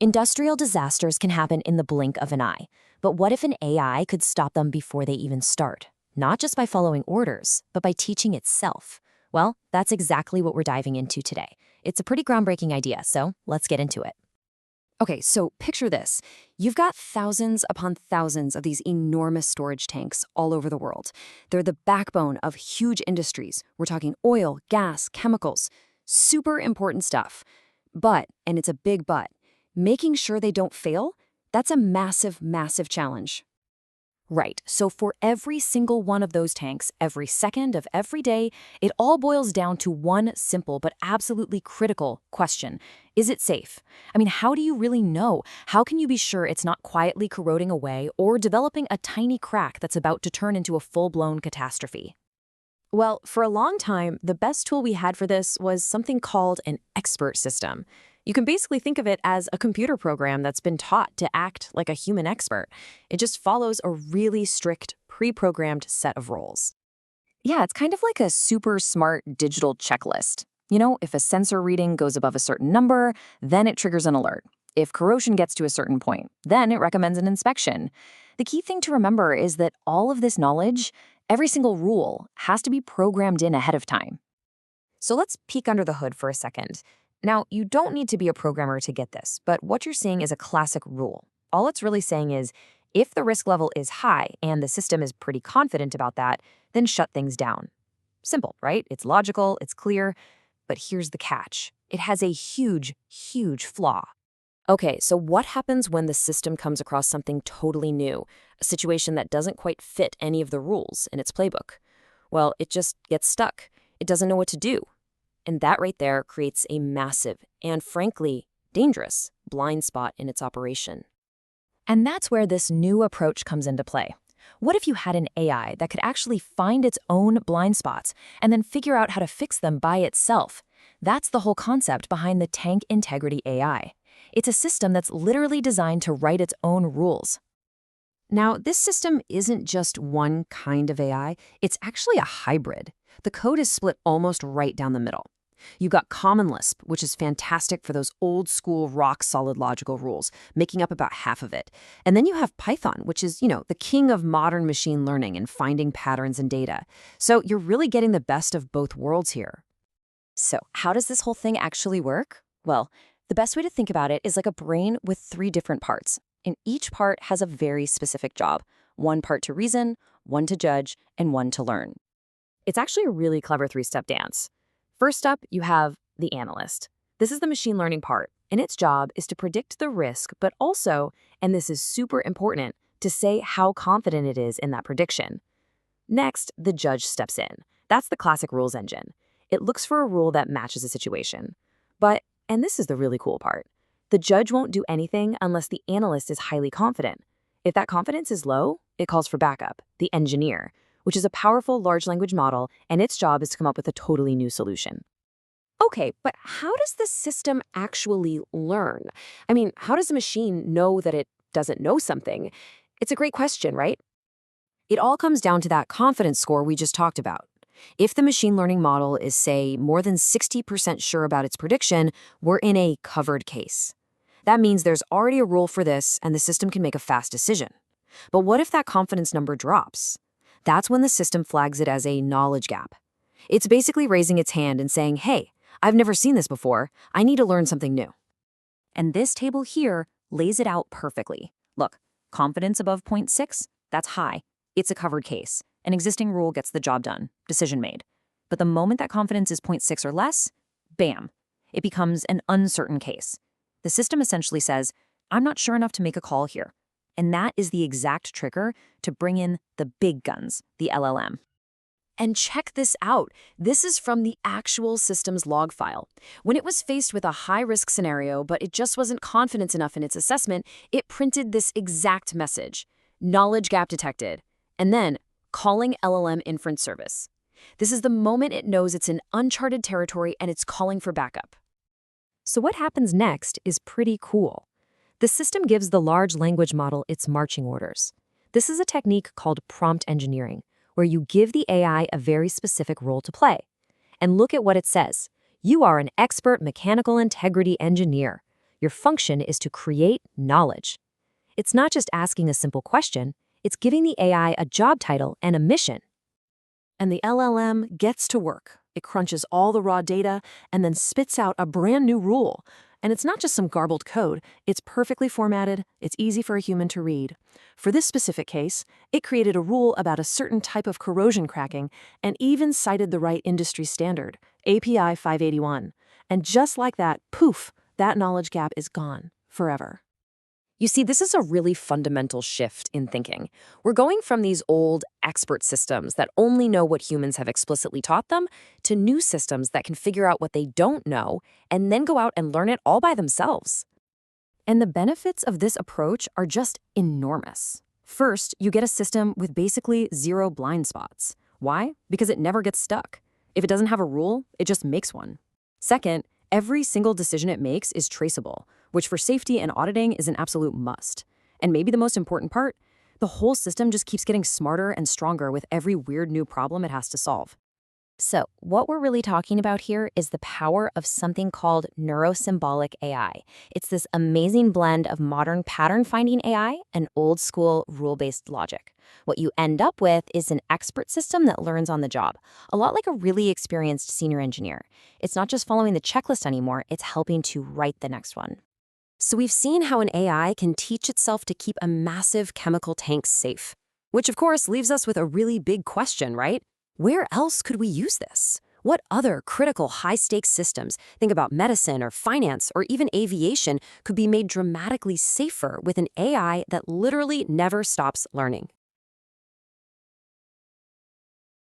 Industrial disasters can happen in the blink of an eye. But what if an AI could stop them before they even start? Not just by following orders, but by teaching itself. Well, that's exactly what we're diving into today. It's a pretty groundbreaking idea, so let's get into it. Okay, so picture this. You've got thousands upon thousands of these enormous storage tanks all over the world. They're the backbone of huge industries. We're talking oil, gas, chemicals. Super important stuff. But, and it's a big but, making sure they don't fail, that's a massive, massive challenge. Right, so for every single one of those tanks, every second of every day, it all boils down to one simple but absolutely critical question. Is it safe? I mean, how do you really know? How can you be sure it's not quietly corroding away or developing a tiny crack that's about to turn into a full-blown catastrophe? Well, for a long time, the best tool we had for this was something called an expert system. You can basically think of it as a computer program that's been taught to act like a human expert. It just follows a really strict, pre-programmed set of rules. Yeah, it's kind of like a super smart digital checklist. You know, if a sensor reading goes above a certain number, then it triggers an alert. If corrosion gets to a certain point, then it recommends an inspection. The key thing to remember is that all of this knowledge, every single rule, has to be programmed in ahead of time. So let's peek under the hood for a second. Now, you don't need to be a programmer to get this, but what you're seeing is a classic rule. All it's really saying is, if the risk level is high and the system is pretty confident about that, then shut things down. Simple, right? It's logical, it's clear, but here's the catch. It has a huge, huge flaw. Okay, so what happens when the system comes across something totally new, a situation that doesn't quite fit any of the rules in its playbook? Well, it just gets stuck. It doesn't know what to do. And that right there creates a massive and, frankly, dangerous blind spot in its operation. And that's where this new approach comes into play. What if you had an AI that could actually find its own blind spots and then figure out how to fix them by itself? That's the whole concept behind the Tank Integrity AI. It's a system that's literally designed to write its own rules. Now, this system isn't just one kind of AI, it's actually a hybrid. The code is split almost right down the middle. You've got Common Lisp, which is fantastic for those old-school, rock-solid logical rules, making up about half of it. And then you have Python, which is, the king of modern machine learning and finding patterns in data. So you're really getting the best of both worlds here. So how does this whole thing actually work? Well, the best way to think about it is like a brain with 3 different parts. And each part has a very specific job. One part to reason, one to judge, and one to learn. It's actually a really clever 3-step dance. First up, you have the analyst. This is the machine learning part, and its job is to predict the risk, but also, and this is super important, to say how confident it is in that prediction. Next, the judge steps in. That's the classic rules engine. It looks for a rule that matches a situation. But, and this is the really cool part, the judge won't do anything unless the analyst is highly confident. If that confidence is low, it calls for backup, the engineer, which is a powerful large language model, and its job is to come up with a totally new solution. Okay, but how does the system actually learn? I mean, how does a machine know that it doesn't know something? It's a great question, right? It all comes down to that confidence score we just talked about. If the machine learning model is, say, more than 60% sure about its prediction, we're in a covered case. That means there's already a rule for this, and the system can make a fast decision. But what if that confidence number drops? That's when the system flags it as a knowledge gap. It's basically raising its hand and saying, hey, I've never seen this before. I need to learn something new. And this table here lays it out perfectly. Look, confidence above 0.6, that's high. It's a covered case. An existing rule gets the job done, decision made. But the moment that confidence is 0.6 or less, bam, it becomes an uncertain case. The system essentially says, I'm not sure enough to make a call here. And that is the exact trigger to bring in the big guns, the LLM. And check this out. This is from the actual system's log file. When it was faced with a high-risk scenario, but it just wasn't confident enough in its assessment, it printed this exact message, knowledge gap detected, and then calling LLM inference service. This is the moment it knows it's in uncharted territory and it's calling for backup. So what happens next is pretty cool. The system gives the large language model its marching orders. This is a technique called prompt engineering, where you give the AI a very specific role to play. And look at what it says. You are an expert mechanical integrity engineer. Your function is to create knowledge. It's not just asking a simple question, it's giving the AI a job title and a mission. And the LLM gets to work. It crunches all the raw data and then spits out a brand new rule. And it's not just some garbled code. It's perfectly formatted. It's easy for a human to read. For this specific case, it created a rule about a certain type of corrosion cracking and even cited the right industry standard, API 581. And just like that, poof, that knowledge gap is gone forever. You see, this is a really fundamental shift in thinking. We're going from these old expert systems that only know what humans have explicitly taught them to new systems that can figure out what they don't know and then go out and learn it all by themselves. And the benefits of this approach are just enormous. First, you get a system with basically zero blind spots. Why? Because it never gets stuck. If it doesn't have a rule, it just makes one. Second, every single decision it makes is traceable, which for safety and auditing is an absolute must. And maybe the most important part, the whole system just keeps getting smarter and stronger with every weird new problem it has to solve. So, what we're really talking about here is the power of something called neurosymbolic AI. It's this amazing blend of modern pattern-finding AI and old-school rule-based logic. What you end up with is an expert system that learns on the job, a lot like a really experienced senior engineer. It's not just following the checklist anymore, it's helping to write the next one. So we've seen how an AI can teach itself to keep a massive chemical tank safe, which of course leaves us with a really big question, right? Where else could we use this? What other critical high-stakes systems, think about medicine or finance or even aviation, could be made dramatically safer with an AI that literally never stops learning?